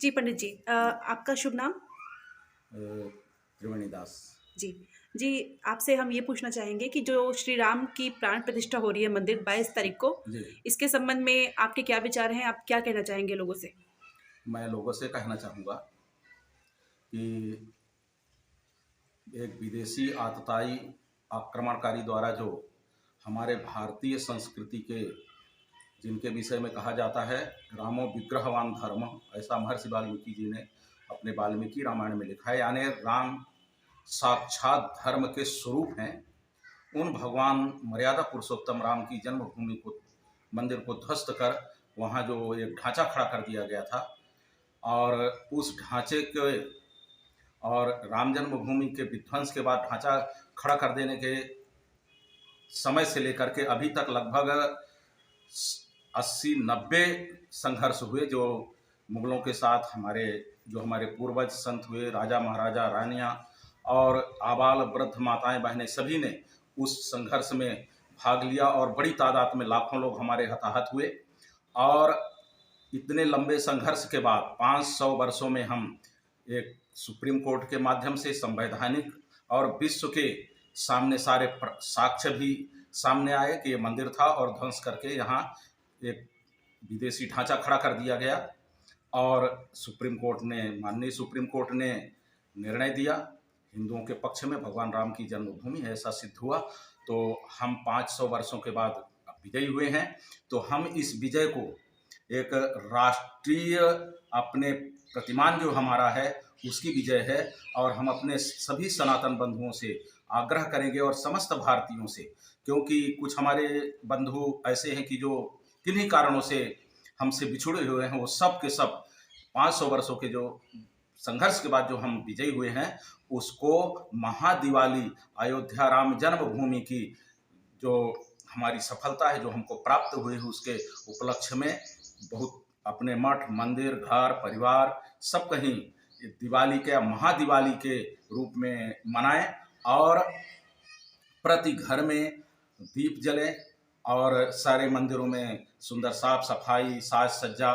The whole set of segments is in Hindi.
जी पंडित जी, आपका शुभ नाम? अ, त्रिवेणी दास। जी। जी, आपसे हम ये पूछना चाहेंगे कि जो श्री राम की प्राण प्रतिष्ठा हो रही है मंदिर 22 तारीख को, जी, इसके संबंध में आपके क्या विचार हैं? आप क्या कहना चाहेंगे लोगों से? मैं लोगों से कहना चाहूँगा कि एक विदेशी आतताई आक्रमणकारी द्वारा जो हमारे भारतीय संस्कृति के जिनके विषय में कहा जाता है रामो विग्रहवान धर्म, ऐसा महर्षि वाल्मीकि जी ने अपने वाल्मीकि रामायण में लिखा है। यानी राम साक्षात धर्म के स्वरूप हैं। उन भगवान मर्यादा पुरुषोत्तम राम की जन्मभूमि को, मंदिर को ध्वस्त कर वहाँ जो एक ढांचा खड़ा कर दिया गया था, और उस ढांचे के और राम जन्मभूमि के विध्वंस के बाद ढांचा खड़ा कर देने के समय से लेकर के अभी तक लगभग 80-90 संघर्ष हुए, जो मुगलों के साथ हमारे पूर्वज संत हुए, राजा महाराजा रानियां और आबाल वृद्ध माताएं बहनें सभी ने उस संघर्ष में भाग लिया और बड़ी तादाद में लाखों लोग हमारे हताहत हुए। और इतने लंबे संघर्ष के बाद 500 वर्षों में हम एक सुप्रीम कोर्ट के माध्यम से संवैधानिक और विश्व के सामने सारे साक्ष्य भी सामने आए कि ये मंदिर था और ध्वंस करके यहाँ एक विदेशी ढांचा खड़ा कर दिया गया। और माननीय सुप्रीम कोर्ट ने निर्णय दिया हिंदुओं के पक्ष में, भगवान राम की जन्मभूमि है, ऐसा सिद्ध हुआ। तो हम 500 वर्षों के बाद विजयी हुए हैं। तो हम इस विजय को एक राष्ट्रीय, अपने प्रतिमान जो हमारा है उसकी विजय है। और हम अपने सभी सनातन बंधुओं से आग्रह करेंगे और समस्त भारतीयों से, क्योंकि कुछ हमारे बंधु ऐसे हैं कि जो किन्हीं कारणों से हमसे बिछुड़े हुए हैं, वो सब के सब 500 वर्षों के जो संघर्ष के बाद जो हम विजयी हुए हैं, उसको महादिवाली अयोध्या राम जन्मभूमि की जो हमारी सफलता है जो हमको प्राप्त हुई है, उसके उपलक्ष्य में बहुत अपने मठ मंदिर घर परिवार सब कहीं दिवाली के महादिवाली के रूप में मनाएं। और प्रति घर में दीप जले और सारे मंदिरों में सुंदर साफ सफाई साज सज्जा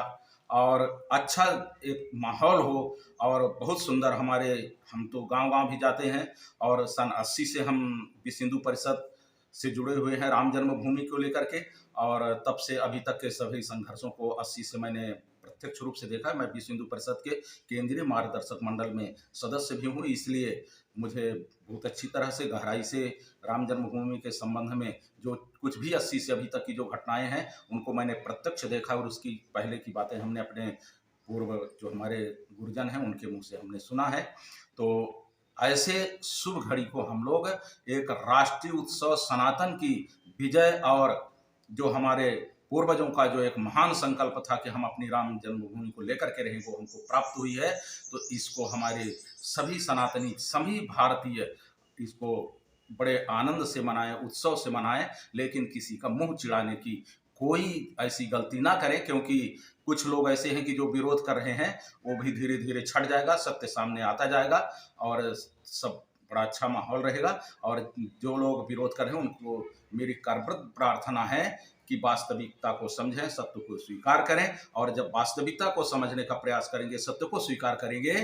और अच्छा एक माहौल हो। और बहुत सुंदर हम तो गांव-गांव भी जाते हैं और सन 80 से हम विश्व हिंदू परिषद से जुड़े हुए हैं राम जन्मभूमि को लेकर के। और तब से अभी तक के सभी संघर्षों को 80 से मैंने प्रत्यक्ष रूप से देखा है। मैं विश्व हिंदू परिषद के केंद्रीय मार्गदर्शक मंडल में सदस्य भी हूँ, इसलिए मुझे बहुत अच्छी तरह से गहराई से राम जन्मभूमि के संबंध में जो कुछ भी 80 से अभी तक की जो घटनाएं हैं उनको मैंने प्रत्यक्ष देखा, और उसकी पहले की बातें हमने अपने पूर्व जो हमारे गुरुजन हैं उनके मुंह से हमने सुना है। तो ऐसे शुभ घड़ी को हम लोग एक राष्ट्रीय उत्सव सनातन की विजय, और जो हमारे पूर्वजों का जो एक महान संकल्प था कि हम अपनी राम जन्मभूमि को लेकर के रहें, वो हमको प्राप्त हुई है। तो इसको हमारे सभी सनातनी सभी भारतीय इसको बड़े आनंद से मनाएं, उत्सव से मनाएं, लेकिन किसी का मुंह चिढ़ाने की कोई ऐसी गलती ना करें, क्योंकि कुछ लोग ऐसे हैं कि जो विरोध कर रहे हैं वो भी धीरे धीरे छट जाएगा, सत्य सामने आता जाएगा और सब बड़ा अच्छा माहौल रहेगा। और जो लोग विरोध कर रहे हैं उनको मेरी करबद्ध प्रार्थना है कि वास्तविकता को समझें, सत्य को स्वीकार करें। और जब वास्तविकता को समझने का प्रयास करेंगे, सत्य को स्वीकार करेंगे,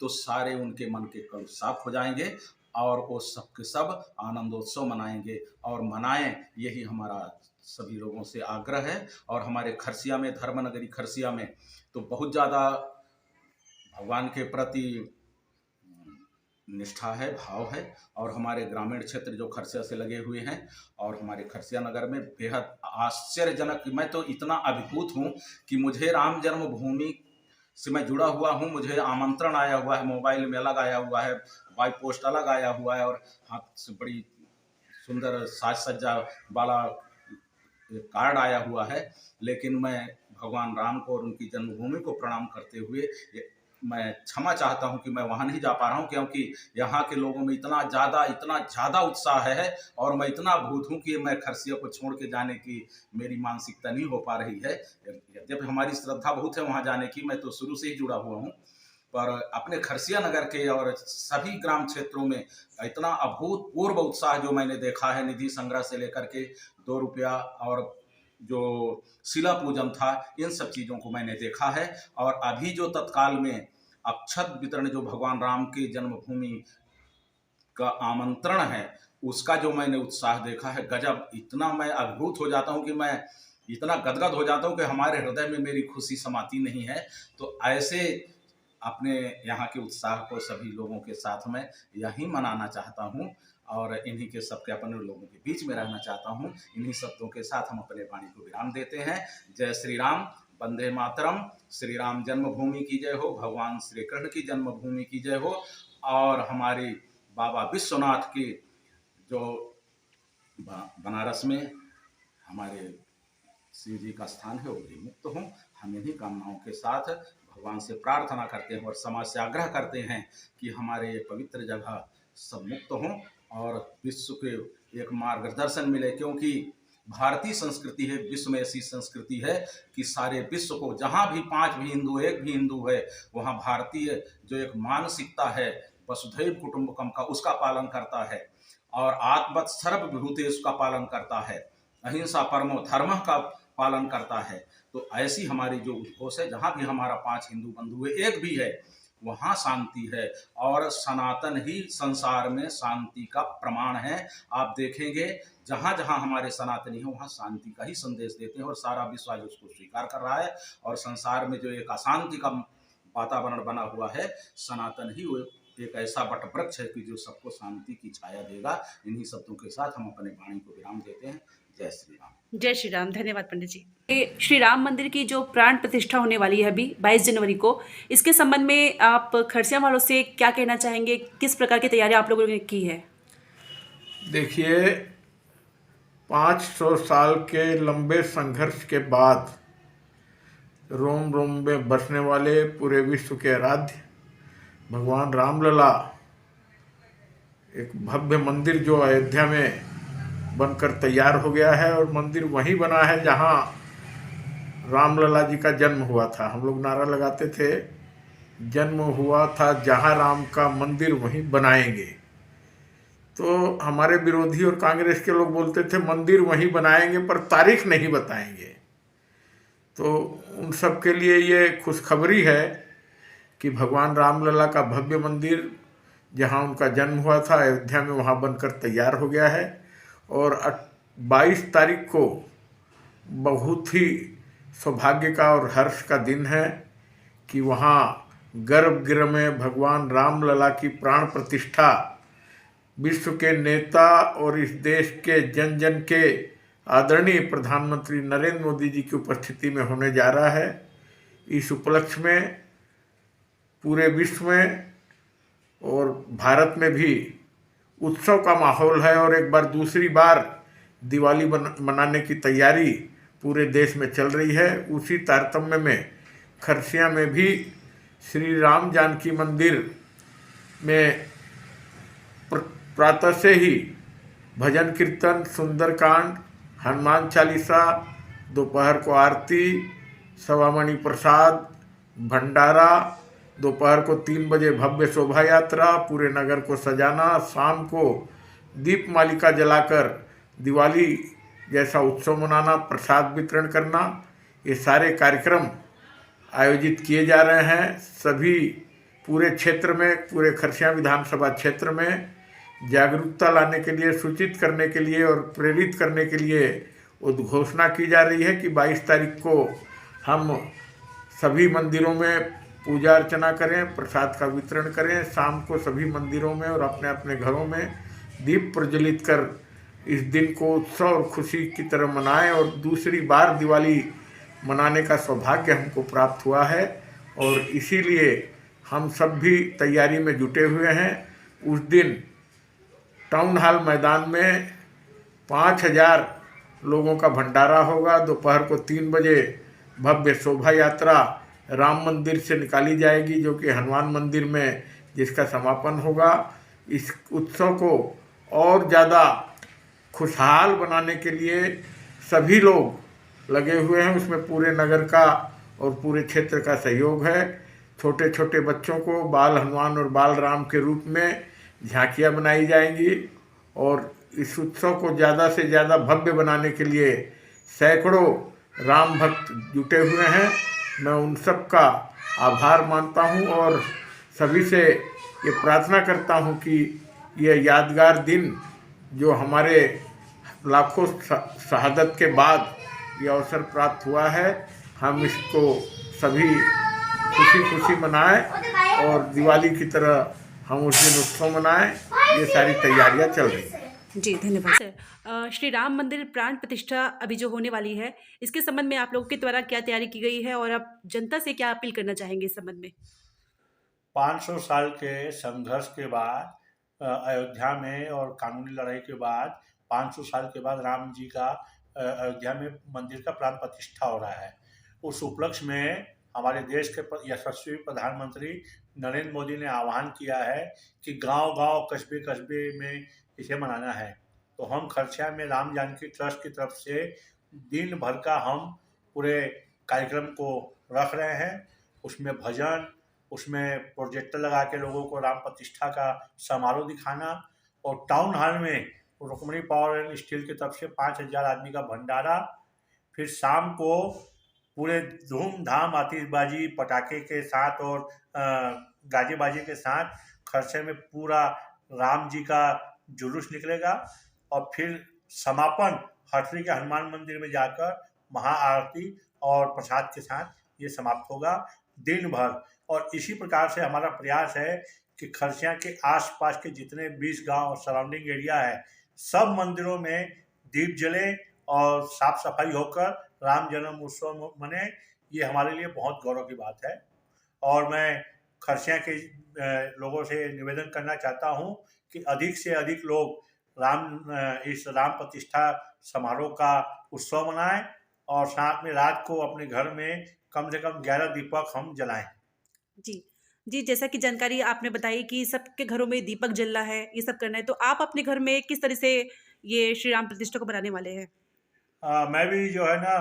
तो सारे उनके मन के कल साफ हो जाएंगे और वो सब के सब आनंदोत्सव मनाएंगे और मनाएं, यही हमारा सभी लोगों से आग्रह है। और हमारे खरसिया में, धर्मनगरी खरसिया में तो बहुत ज़्यादा भगवान के प्रति निष्ठा है, भाव है। और हमारे ग्रामीण क्षेत्र जो खरसिया से लगे हुए हैं और हमारे खरसिया नगर में बेहद आश्चर्यजनक, मैं तो इतना अभिभूत हूँ कि मुझे राम जन्मभूमि से मैं जुड़ा हुआ हूँ, मुझे आमंत्रण आया हुआ है, मोबाइल में अलग आया हुआ है, बाई पोस्ट अलग आया हुआ है, और हाथ से बड़ी सुंदर साज सज्जा वाला कार्ड आया हुआ है। लेकिन मैं भगवान राम को और उनकी जन्मभूमि को प्रणाम करते हुए मैं क्षमा चाहता हूं कि मैं वहां नहीं जा पा रहा हूं, क्योंकि यहाँ के लोगों में इतना ज़्यादा उत्साह है और मैं इतना भूत हूं कि मैं खरसिया को छोड़ के जाने की मेरी मानसिकता नहीं हो पा रही है। यद्यपि हमारी श्रद्धा बहुत है वहां जाने की, मैं तो शुरू से ही जुड़ा हुआ हूँ, पर अपने खरसिया नगर के और सभी ग्राम क्षेत्रों में इतना अभूतपूर्व उत्साह जो मैंने देखा है, निधि संग्रह से लेकर के 2 रुपया और जो शिला पूजन था, इन सब चीज़ों को मैंने देखा है। और अभी जो तत्काल में अक्षत वितरण जो भगवान राम की जन्मभूमि का आमंत्रण है, उसका जो मैंने उत्साह देखा है, गजब! इतना मैं अभिभूत हो जाता हूँ कि मैं इतना गदगद हो जाता हूँ कि हमारे हृदय में मेरी खुशी समाती नहीं है। तो ऐसे अपने यहाँ के उत्साह को सभी लोगों के साथ में यहीं मनाना चाहता हूँ और इन्हीं के सबके अपने लोगों के बीच में रहना चाहता हूँ। इन्हीं शब्दों के साथ हम अपने वाणी को विराम देते हैं। जय श्री राम, वंदे मातरम। श्री राम जन्मभूमि की जय हो, भगवान श्री कृष्ण की जन्मभूमि की जय हो। और हमारी बाबा विश्वनाथ की जो बनारस में हमारे शिव जी का स्थान है, वो भी मुक्त हों। हम इन्हीं कामनाओं के साथ भगवान से प्रार्थना करते हैं और समाज से आग्रह करते हैं कि हमारे ये पवित्र जगह सब मुक्त हों और विश्व के एक मार्गदर्शन मिले। क्योंकि भारतीय संस्कृति है, विश्व में ऐसी संस्कृति है कि सारे विश्व को, जहाँ भी 5 भी हिंदू, एक भी हिंदू है, वहाँ भारतीय जो एक मानसिकता है वसुधैव कुटुंबकम का, उसका पालन करता है और आत्मवत् सर्वभूतेषु का पालन करता है, अहिंसा परमो धर्म का पालन करता है। तो ऐसी हमारी जो उद्घोष है, जहाँ भी हमारा 5 हिंदू बंधु है, एक भी है, वहाँ शांति है और सनातन ही संसार में शांति का प्रमाण है। आप देखेंगे जहाँ जहाँ हमारे सनातनी हैं, वहाँ शांति का ही संदेश देते हैं और सारा विश्व आज उसको स्वीकार कर रहा है। और संसार में जो एक अशांति का वातावरण बना हुआ है, सनातन ही वो एक ऐसा वट वृक्ष है कि जो सबको शांति की छाया देगा। इन्हीं शब्दों के साथ हम अपने वाणी को विराम देते हैं। जय श्री राम। जय श्री राम। धन्यवाद पंडित जी। ये श्री राम मंदिर की जो प्राण प्रतिष्ठा होने वाली है अभी 22 जनवरी को, इसके संबंध में आप खरसिया वालों से क्या कहना चाहेंगे? किस प्रकार की तैयारी आप लोगों ने की है? देखिए, 500 साल के लंबे संघर्ष के बाद रोम रोम में बसने वाले पूरे विश्व के आराध्य भगवान रामलला एक भव्य मंदिर जो अयोध्या में बनकर तैयार हो गया है। और मंदिर वहीं बना है जहां रामलला जी का जन्म हुआ था। हम लोग नारा लगाते थे, जन्म हुआ था जहां राम का मंदिर वहीं बनाएंगे। तो हमारे विरोधी और कांग्रेस के लोग बोलते थे मंदिर वहीं बनाएंगे पर तारीख नहीं बताएंगे। तो उन सब के लिए ये खुशखबरी है कि भगवान रामलला का भव्य मंदिर जहां उनका जन्म हुआ था अयोध्या में, वहां बनकर तैयार हो गया है। और 22 तारीख को बहुत ही सौभाग्य का और हर्ष का दिन है कि वहां गर्भगृह में भगवान रामलला की प्राण प्रतिष्ठा विश्व के नेता और इस देश के जन जन के आदरणीय प्रधानमंत्री नरेंद्र मोदी जी की उपस्थिति में होने जा रहा है। इस उपलक्ष्य में पूरे विश्व में और भारत में भी उत्सव का माहौल है और एक बार दूसरी बार दिवाली मनाने की तैयारी पूरे देश में चल रही है। उसी तारतम्य में खरसिया में भी श्री राम जानकी मंदिर में प्रातः से ही भजन कीर्तन, सुंदरकांड, हनुमान चालीसा, दोपहर को आरती, सवामणि प्रसाद, भंडारा, दोपहर को 3 बजे भव्य शोभा यात्रा, पूरे नगर को सजाना, शाम को दीप मालिका जलाकर दिवाली जैसा उत्सव मनाना, प्रसाद वितरण करना, ये सारे कार्यक्रम आयोजित किए जा रहे हैं। सभी पूरे क्षेत्र में, पूरे खरसिया विधानसभा क्षेत्र में जागरूकता लाने के लिए, सूचित करने के लिए और प्रेरित करने के लिए उद्घोषणा की जा रही है कि 22 तारीख को हम सभी मंदिरों में पूजा अर्चना करें, प्रसाद का वितरण करें। शाम को सभी मंदिरों में और अपने अपने घरों में दीप प्रज्वलित कर इस दिन को उत्सव और खुशी की तरह मनाएं। और दूसरी बार दिवाली मनाने का सौभाग्य हमको प्राप्त हुआ है और इसीलिए हम सब भी तैयारी में जुटे हुए हैं। उस दिन टाउन हॉल मैदान में 5000 लोगों का भंडारा होगा। दोपहर को 3 बजे भव्य शोभा यात्रा राम मंदिर से निकाली जाएगी, जो कि हनुमान मंदिर में जिसका समापन होगा। इस उत्सव को और ज़्यादा खुशहाल बनाने के लिए सभी लोग लगे हुए हैं। उसमें पूरे नगर का और पूरे क्षेत्र का सहयोग है। छोटे छोटे बच्चों को बाल हनुमान और बाल राम के रूप में झांकियाँ बनाई जाएंगी और इस उत्सव को ज़्यादा से ज़्यादा भव्य बनाने के लिए सैकड़ों राम भक्त जुटे हुए हैं। मैं उन सब का आभार मानता हूं और सभी से ये प्रार्थना करता हूं कि यह यादगार दिन जो हमारे लाखों शहादत के बाद ये अवसर प्राप्त हुआ है, हम इसको सभी खुशी खुशी मनाएं और दिवाली की तरह हम उस दिन उत्सव मनाएं। ये सारी तैयारियां चल रही हैं। जी धन्यवाद सर। श्री राम मंदिर प्राण प्रतिष्ठा अभी जो होने वाली है, इसके संबंध में आप लोगों के द्वारा क्या तैयारी की गई है और आप जनता से क्या अपील करना चाहेंगे इस संबंध में? 500 साल के संघर्ष के बाद अयोध्या में और कानूनी लड़ाई के बाद 500 साल के बाद राम जी का अयोध्या में मंदिर का प्राण प्रतिष्ठा हो रहा है। उस उपलक्ष्य में हमारे देश के यशस्वी प्रधानमंत्री नरेंद्र मोदी ने आह्वान किया है कि गांव-गांव, कस्बे-कस्बे में इसे मनाना है। तो हम खरसिया में राम जानकी ट्रस्ट की तरफ से दिन भर का हम पूरे कार्यक्रम को रख रहे हैं। उसमें भजन, उसमें प्रोजेक्टर लगा के लोगों को राम प्रतिष्ठा का समारोह दिखाना और टाउन हॉल में रुक्मिणी पावर एंड स्टील की तरफ से 5000 आदमी का भंडारा। फिर शाम को पूरे धूमधाम आतिशबाजी, पटाखे के साथ और गाजे बाजे के साथ खरसिया में पूरा राम जी का जुलूस निकलेगा और फिर समापन हटरी के हनुमान मंदिर में जाकर महाआरती और प्रसाद के साथ ये समाप्त होगा दिन भर। और इसी प्रकार से हमारा प्रयास है कि खरसिया के आसपास के जितने 20 गांव और सराउंडिंग एरिया है, सब मंदिरों में दीप जले और साफ सफाई होकर राम जन्म उत्सव मने। ये हमारे लिए बहुत गौरव की बात है और मैं खरसिया के लोगों से निवेदन करना चाहता हूँ कि अधिक से अधिक लोग इस राम प्रतिष्ठा समारोह का उत्सव मनाएं और साथ में रात को अपने घर में कम से कम 11 दीपक हम जलाएं। जी, जैसा कि जानकारी आपने बताई कि सबके घरों में दीपक जलना है, ये सब करना है, तो आप अपने घर में किस तरह से ये श्री राम प्रतिष्ठा को मनाने वाले हैं? मैं भी जो है ना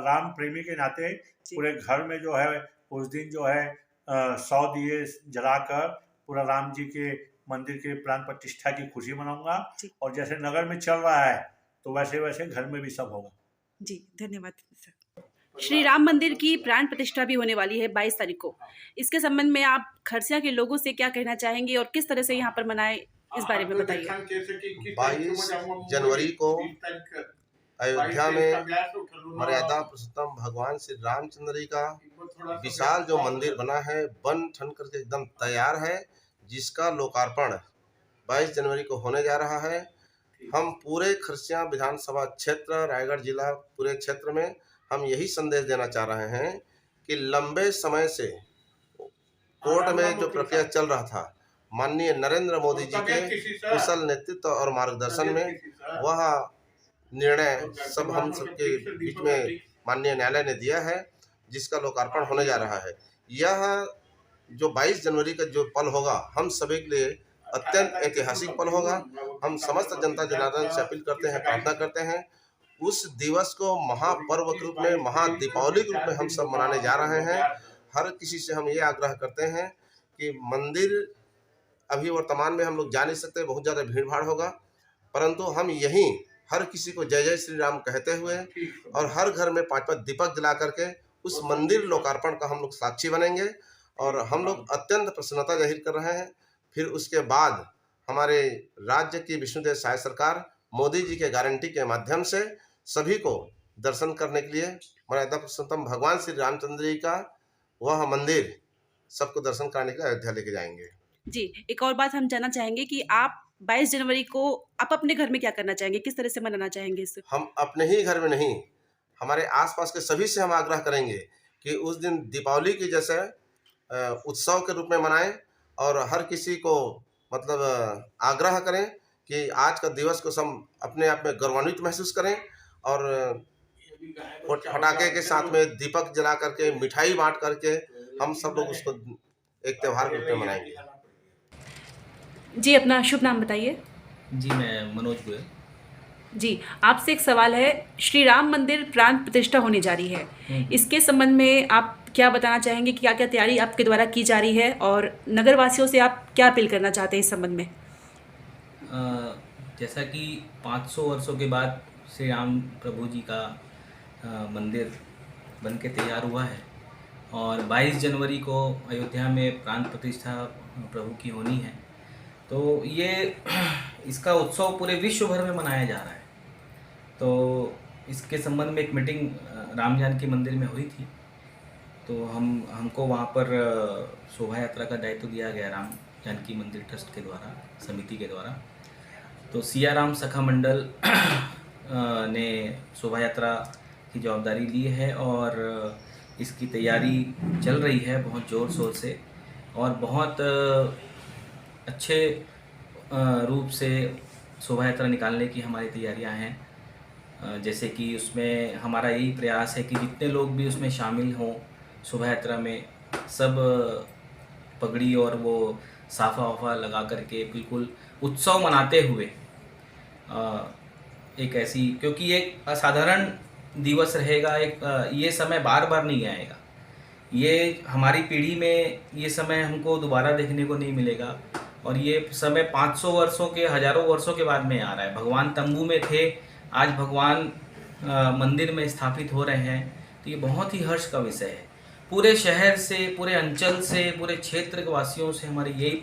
राम प्रेमी के नाते पूरे घर में जो है उस दिन जो है 100 दिए जलाकर पूरा राम जी के मंदिर के प्राण प्रतिष्ठा की खुशी मनाऊंगा और जैसे नगर में चल रहा है तो वैसे वैसे घर में भी सब होगा। जी धन्यवाद सर। श्री राम मंदिर की प्राण प्रतिष्ठा भी होने वाली है 22 तारीख को। इसके संबंध में आप खरसिया के लोगों से क्या कहना चाहेंगे और किस तरह से यहाँ पर मनाए, इस बारे में बताइए। 22 जनवरी को अयोध्या में मर्यादा पुरुषोत्तम भगवान श्री रामचंद्र जी का विशाल जो मंदिर बना है, बन ठन करके एकदम तैयार है, जिसका लोकार्पण 22 जनवरी को होने जा रहा है। हम पूरे खरसिया विधानसभा क्षेत्र, रायगढ़ जिला पूरे क्षेत्र में हम यही संदेश देना चाह रहे हैं कि लंबे समय से कोर्ट में जो प्रक्रिया चल रहा था, माननीय नरेंद्र मोदी जी के कुशल नेतृत्व और मार्गदर्शन में वह निर्णय सब हम सबके बीच में माननीय न्यायालय ने दिया है, जिसका लोकार्पण होने जा रहा है। यह जो 22 जनवरी का जो पल होगा, हम सभी के लिए अत्यंत ऐतिहासिक पल होगा। हम समस्त जनता जनार्दन से अपील करते हैं, प्रार्थना करते हैं, उस दिवस को महापर्व के रूप में, महादीपावली के रूप में हम सब मनाने जा रहे हैं। हर किसी से हम ये आग्रह करते हैं कि मंदिर अभी वर्तमान में हम लोग जा नहीं सकते, बहुत ज़्यादा भीड़ भाड़ होगा, परंतु हम यहीं हर किसी को जय जय श्री राम कहते हुए और हर घर में 5-5 दीपक जला करके उस मंदिर लोकार्पण का हम लोग साक्षी बनेंगे और हम लोग अत्यंत प्रसन्नता जाहिर कर रहे हैं। फिर उसके बाद हमारे राज्य की विष्णुदेव साय सरकार मोदी जी के गारंटी के माध्यम से सभी को दर्शन करने के लिए मर्यादा पुरुषोत्तम भगवान श्री रामचंद्र जी का वह मंदिर सबको दर्शन कराने के लिए अयोध्या लेके जाएंगे। जी, एक और बात हम जानना चाहेंगे कि आप 22 जनवरी को आप अपने घर में क्या करना चाहेंगे, किस तरह से मनाना चाहेंगे इसे? हम अपने ही घर में नहीं, हमारे आसपास के सभी से हम आग्रह करेंगे कि उस दिन दीपावली की जैसे उत्सव के रूप में मनाएं और हर किसी को मतलब आग्रह करें कि आज का दिवस को हम अपने आप में गौरवान्वित महसूस करें और पटाखे के साथ में दीपक जला करके, मिठाई बांट करके हम सब लोग उसको एक त्योहार के रूप में मनाएंगे। जी, अपना शुभ नाम बताइए। जी, मैं मनोज गोयल। जी, आपसे एक सवाल है, श्री राम मंदिर प्राण प्रतिष्ठा होने जा रही है, इसके संबंध में आप क्या बताना चाहेंगे कि क्या क्या तैयारी आपके द्वारा की जा रही है और नगरवासियों से आप क्या अपील करना चाहते हैं इस संबंध में? जैसा कि 500 वर्षों के बाद श्री राम प्रभु जी का मंदिर बन के तैयार हुआ है और 22 जनवरी को अयोध्या में प्राण प्रतिष्ठा प्रभु की होनी है। तो ये इसका उत्सव पूरे विश्व भर में मनाया जा रहा है। तो इसके संबंध में एक मीटिंग राम जानकी मंदिर में हुई थी। तो हमको वहाँ पर शोभा यात्रा का दायित्व दिया गया राम जानकी मंदिर ट्रस्ट के द्वारा, समिति के द्वारा। तो सियाराम सखा मंडल ने शोभा यात्रा की जवाबदारी ली है और इसकी तैयारी चल रही है बहुत ज़ोर शोर से और बहुत अच्छे रूप से शोभा यात्रा निकालने की हमारी तैयारियां हैं। जैसे कि उसमें हमारा यही प्रयास है कि जितने लोग भी उसमें शामिल हों शोभा यात्रा में, सब पगड़ी और वो साफा वाफा लगा करके बिल्कुल उत्सव मनाते हुए एक ऐसी, क्योंकि एक असाधारण दिवस रहेगा, एक ये समय बार बार नहीं आएगा। ये हमारी पीढ़ी में ये समय हमको दोबारा देखने को नहीं मिलेगा और ये समय 500 वर्षों के, हजारों वर्षों के बाद में आ रहा है। भगवान तंबू में थे, आज भगवान मंदिर में स्थापित हो रहे हैं। तो ये बहुत ही हर्ष का विषय है। पूरे शहर से, पूरे अंचल से, पूरे क्षेत्र के वासियों से हमारी यही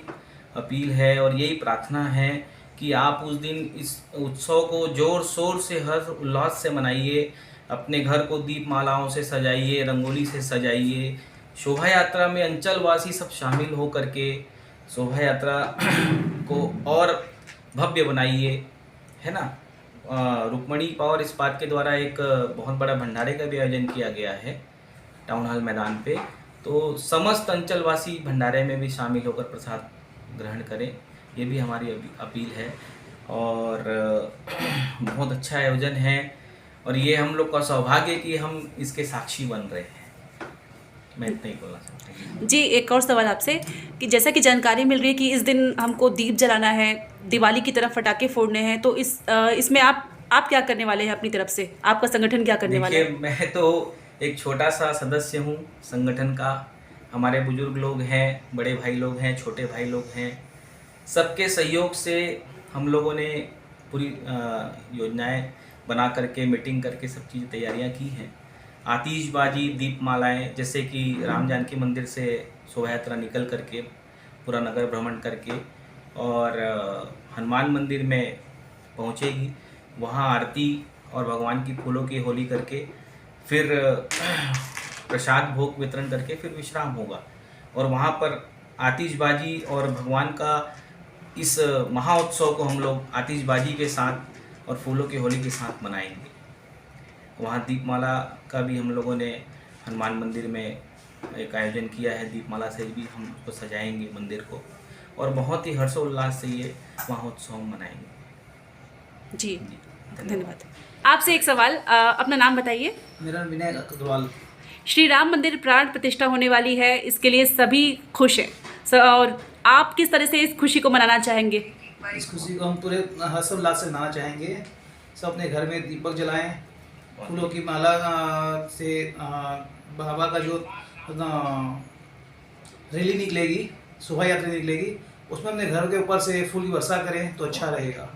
अपील है और यही प्रार्थना है कि आप उस दिन इस उत्सव को जोर शोर से, हर्ष उल्लास से मनाइए। अपने घर को दीपमालाओं से सजाइए, रंगोली से सजाइए। शोभा यात्रा में अंचलवासी सब शामिल हो करके शोभा यात्रा को और भव्य बनाइए, है ना। रुक्मणी पावर इस्पात के द्वारा एक बहुत बड़ा भंडारे का भी आयोजन किया गया है टाउन हॉल मैदान पे। तो समस्त अंचलवासी भंडारे में भी शामिल होकर प्रसाद ग्रहण करें, ये भी हमारी अपील है। और बहुत अच्छा आयोजन है और ये हम लोग का सौभाग्य कि हम इसके साक्षी बन रहे हैं। मैं इतना ही बोलना चाहता हूँ। जी, एक और सवाल आपसे कि जैसा कि जानकारी मिल रही है कि इस दिन हमको दीप जलाना है, दिवाली की तरफ पटाखे फोड़ने हैं, तो इसमें आप क्या करने वाले हैं अपनी तरफ से? आपका संगठन क्या करने वाला है? देखिए, मैं तो एक छोटा सा सदस्य हूँ संगठन का। हमारे बुजुर्ग लोग हैं, बड़े भाई लोग हैं, छोटे भाई लोग हैं, सबके सहयोग से हम लोगों ने पूरी योजनाएं बना करके, मीटिंग करके सब चीज़ तैयारियां की हैं। आतिशबाजी, दीपमालाएं, जैसे कि राम जानकी मंदिर से शोभा यात्रा निकल करके पूरा नगर भ्रमण करके और हनुमान मंदिर में पहुंचेगी, वहां आरती और भगवान की फूलों की होली करके फिर प्रसाद भोग वितरण करके फिर विश्राम होगा। और वहाँ पर आतिशबाजी और भगवान का इस महाउत्सव को हम लोग आतिशबाजी के साथ और फूलों की होली के साथ मनाएंगे। वहाँ दीपमाला का भी हम लोगों ने हनुमान मंदिर में एक आयोजन किया है। दीपमाला से भी हम उसको सजाएंगे मंदिर को और बहुत ही हर्षोल्लास से ये महाउत्सव मनाएंगे। जी, धन्यवाद। आपसे एक सवाल, अपना नाम बताइए। मेरा नाम विनय अग्रवाल। श्री राम मंदिर प्राण प्रतिष्ठा होने वाली है, इसके लिए सभी खुश हैं और आप किस तरह से इस खुशी को मनाना चाहेंगे? इस खुशी को हम पूरे हर्षोल्लास से मनाना चाहेंगे। सब अपने घर में दीपक जलाएं, फूलों की माला से बाबा का जो रैली निकलेगी, शोभा यात्रा निकलेगी, उसमें अपने घर के ऊपर से फूल की वर्षा करें तो अच्छा रहेगा।